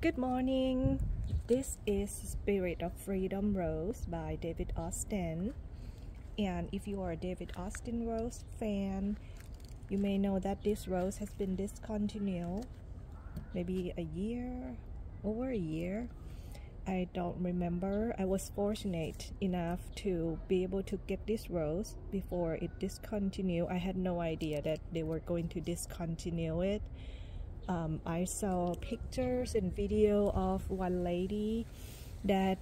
Good morning. This is Spirit of Freedom Rose by David Austin. And if you are a David Austin Rose fan, you may know that this rose has been discontinued maybe over a year. I don't remember. I was fortunate enough to be able to get this rose before it discontinued. I had no idea that they were going to discontinue it. I saw pictures and video of one lady that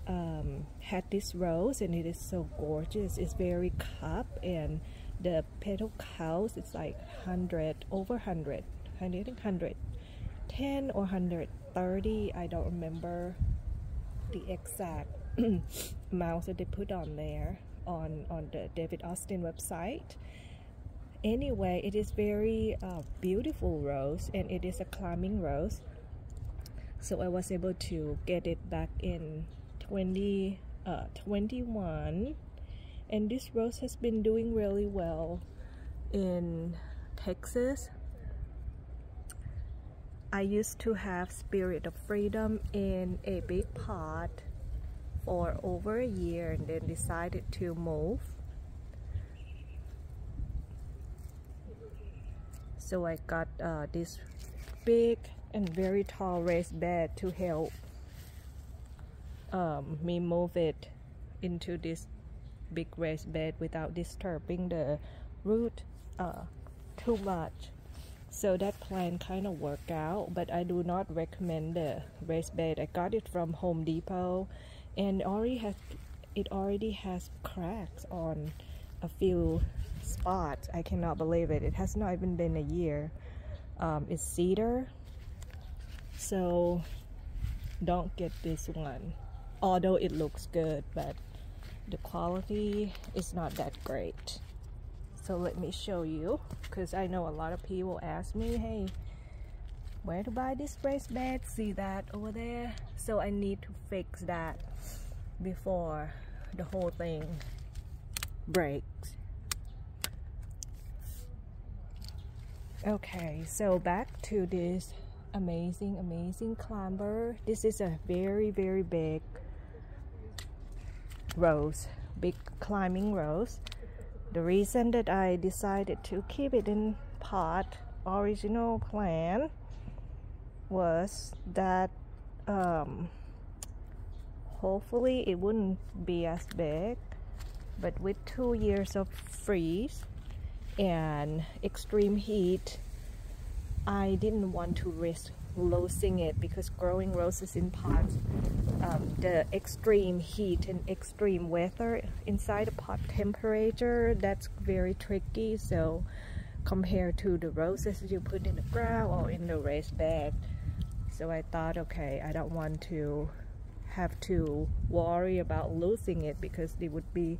had this rose, and it is so gorgeous. It's very cup, and the petal count is like 100, over 100, I think 110 or 130. I don't remember the exact amount that they put on there on the David Austin website. Anyway, it is very beautiful rose, and it is a climbing rose. So I was able to get it back in 2021, and this rose has been doing really well in Texas. I used to have Spirit of Freedom in a big pot for over a year, and then decided to move. So I got this big and very tall raised bed to help me move it into this big raised bed without disturbing the root too much. So that plan kind of worked out, but I do not recommend the raised bed. I got it from Home Depot, and it already has cracks on a few spots. I cannot believe it. It has not even been a year. It's cedar, so don't get this one, although it looks good, but the quality is not that great. So let me show you, because I know a lot of people ask me, hey, where to buy this raised bed? See that over there? So I need to fix that before the whole thing breaks. Okay, so back to this amazing climber. This is a very big rose, big climbing rose. The reason that I decided to keep it in pot, original plan, was that hopefully it wouldn't be as big, but with 2 years of freeze and extreme heat, I didn't want to risk losing it, because growing roses in pots, the extreme heat and extreme weather inside the pot temperature, that's very tricky. So compared to the roses you put in the ground or in the raised bed, so I thought, okay, I don't want to have to worry about losing it, because it would be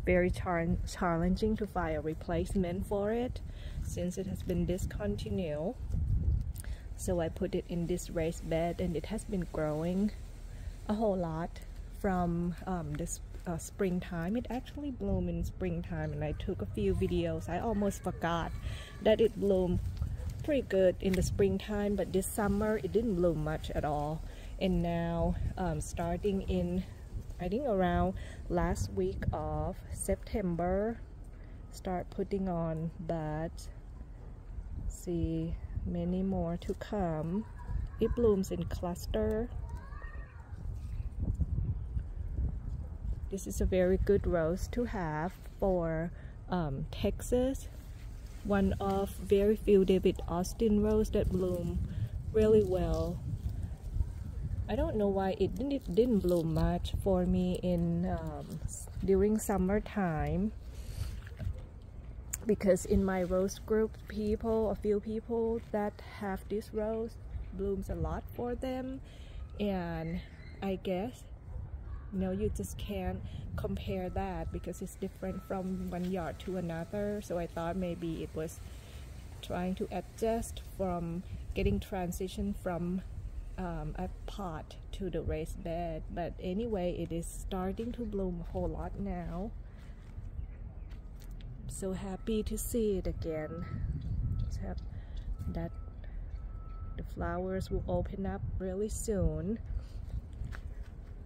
very challenging to find a replacement for it since it has been discontinued. So I put it in this raised bed, and it has been growing a whole lot from this springtime. It actually bloomed in springtime, and I took a few videos. I almost forgot that it bloomed pretty good in the springtime, but this summer it didn't bloom much at all. And now starting in, I think around last week of September, start putting on buds. See, many more to come. It blooms in cluster. This is a very good rose to have for Texas. One of very few David Austin rose that bloom really well. I don't know why it didn't bloom much for me in during summertime, because in my rose group, a few people that have this rose, blooms a lot for them. And I guess, you know, you just can't compare that because it's different from one yard to another. So I thought maybe it was trying to adjust from getting transition from a pot to the raised bed. But anyway, it is starting to bloom a whole lot now. So happy to see it again. Just have that The flowers will open up really soon.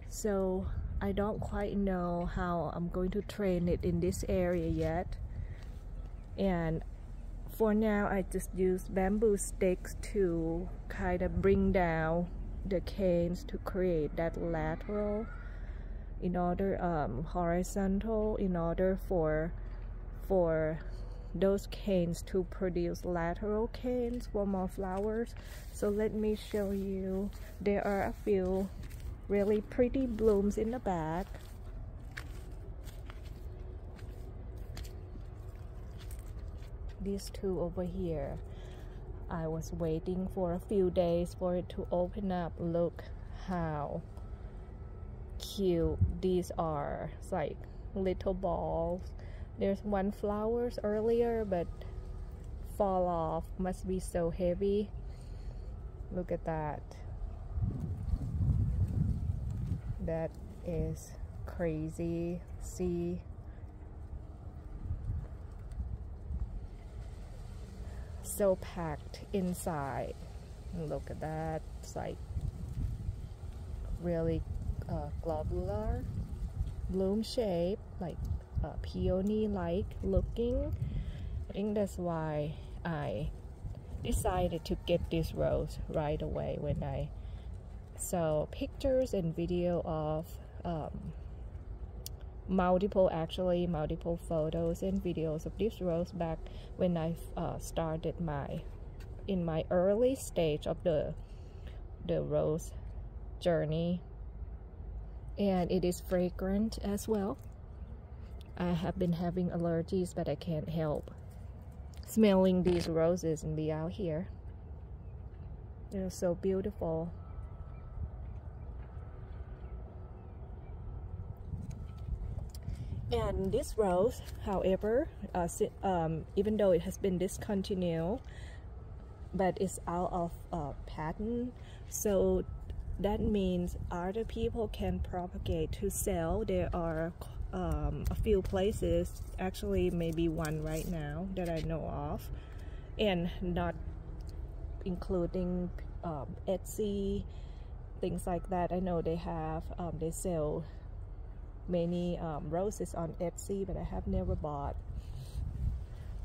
So I don't quite know how I'm going to train it in this area yet. And for now, I just use bamboo sticks to kind of bring down the canes to create that lateral in order horizontal in order for those canes to produce lateral canes for more flowers. So let me show you. There are a few really pretty blooms in the back. These two over here, I was waiting for a few days for it to open up. Look how cute these are. It's like little balls. There's one flowers earlier but fall off, must be so heavy. Look at that. That is crazy. See, so packed inside. Look at that. It's like really globular bloom shape, like peony like looking. I think that's why I decided to get this rose right away when I saw pictures and video of multiple photos and videos of this rose back when I started in my early stage of the rose journey. And it is fragrant as well. I have been having allergies, but I can't help smelling these roses and be out here. They're so beautiful. And this rose, however, even though it has been discontinued, but it's out of patent, so that means other people can propagate to sell. There are a few places, actually maybe one right now that I know of, and not including Etsy, things like that. I know they have they sell many roses on Etsy, but I have never bought.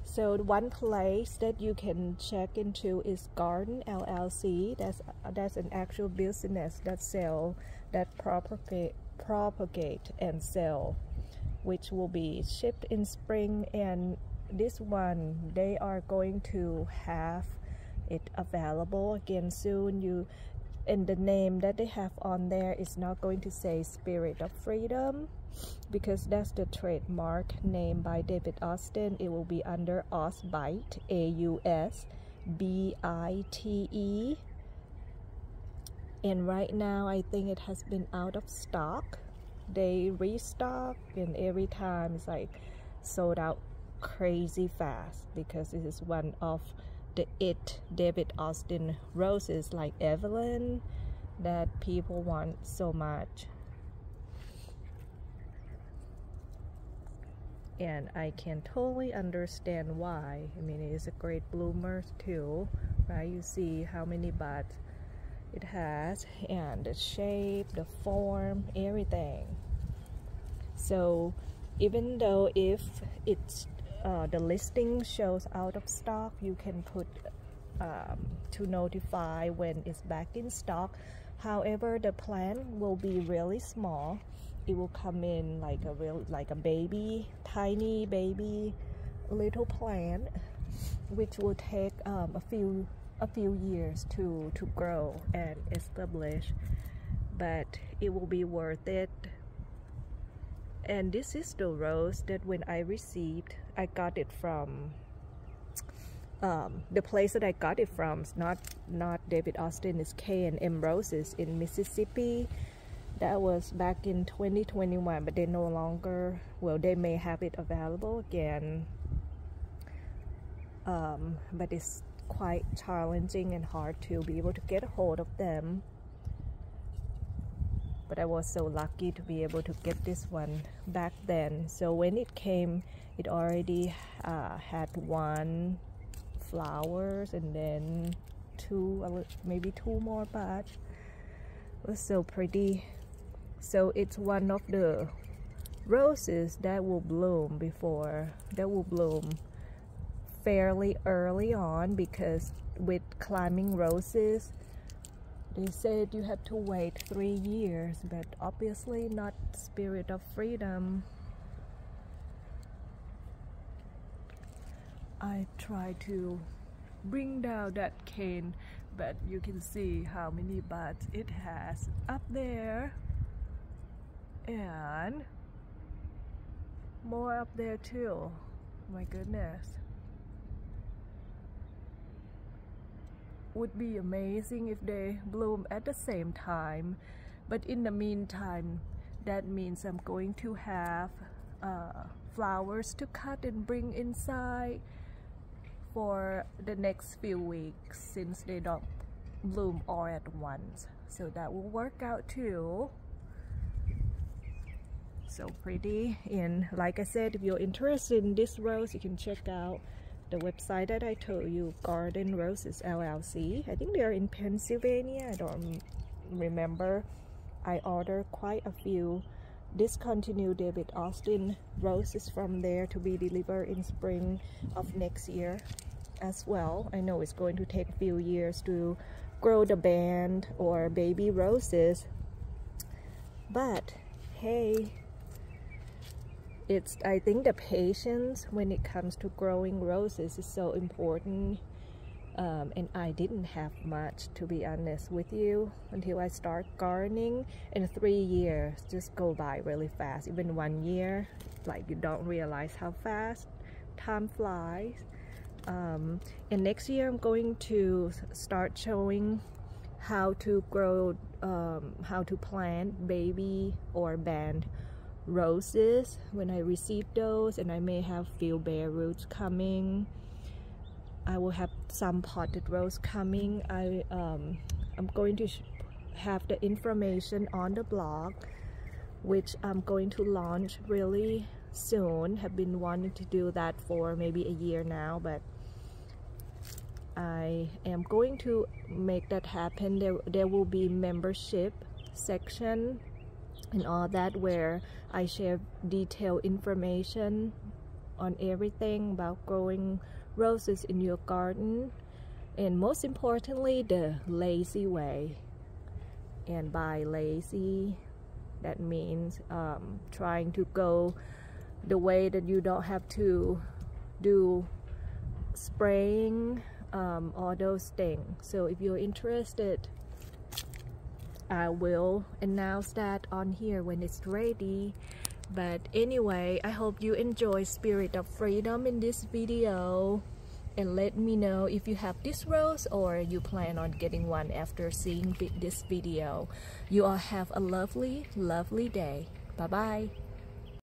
So one place that you can check into is Garden LLC. That's an actual business that propagate and sell, which will be shipped in spring. And this one, they are going to have it available again soon. And the name that they have on there is not going to say Spirit of Freedom, because that's the trademark name by David Austin. It will be under Ausbite, AUSBITE. And right now I think it has been out of stock. They restock, and every time it's like sold out crazy fast, because this is one of the David Austin roses like Evelyn that people want so much. And I can totally understand why. I mean, it is a great bloomer too, right? You see how many buds it has, and the shape, the form, everything. So even though if it's the listing shows out of stock, you can put to notify when it's back in stock. However, the plant will be really small. It will come in like a baby, tiny baby little plant, which will take a few years to grow and establish, but it will be worth it. And this is the rose that when I received, I got it from the place that I got it from is not David Austin, it's K&M Roses in Mississippi. That was back in 2021, but they no longer, well, they may have it available again, but it's quite challenging and hard to be able to get a hold of them. But I was so lucky to be able to get this one back then. So when it came, it already had one flowers, and then maybe two more, but it was so pretty. So it's one of the roses that will bloom fairly early on, because with climbing roses they said you have to wait 3 years, but obviously not Spirit of Freedom. I try to bring down that cane, but you can see how many buds it has up there, and more up there too. My goodness. Would be amazing if they bloom at the same time, but in the meantime that means I'm going to have flowers to cut and bring inside for the next few weeks, since they don't bloom all at once. So that will work out too. So pretty. And like I said, if you're interested in this rose, you can check out the website that I told you, Garden Roses LLC. I think they're in Pennsylvania. I don't remember. I ordered quite a few discontinued David Austin roses from there to be delivered in spring of next year as well. I know it's going to take a few years to grow the band or baby roses, but hey, I think the patience when it comes to growing roses is so important. And I didn't have much, to be honest with you, until I start gardening, and 3 years just go by really fast. Even 1 year, like, you don't realize how fast time flies. And next year I'm going to start showing how to grow, how to plant baby or band roses when I receive those, and I may have few bare roots coming. I will have some potted rose coming. I'm going to have the information on the blog, which I'm going to launch really soon. Have been wanting to do that for maybe a year now, but I am going to make that happen. There will be membership section and all that, where I share detailed information on everything about growing roses in your garden, and most importantly, the lazy way. And by lazy, that means trying to go the way that you don't have to do spraying, all those things. So if you're interested, I will announce that on here when it's ready. But anyway, I hope you enjoy Spirit of Freedom in this video, and let me know if you have this rose or you plan on getting one after seeing this video. You all have a lovely day. Bye bye.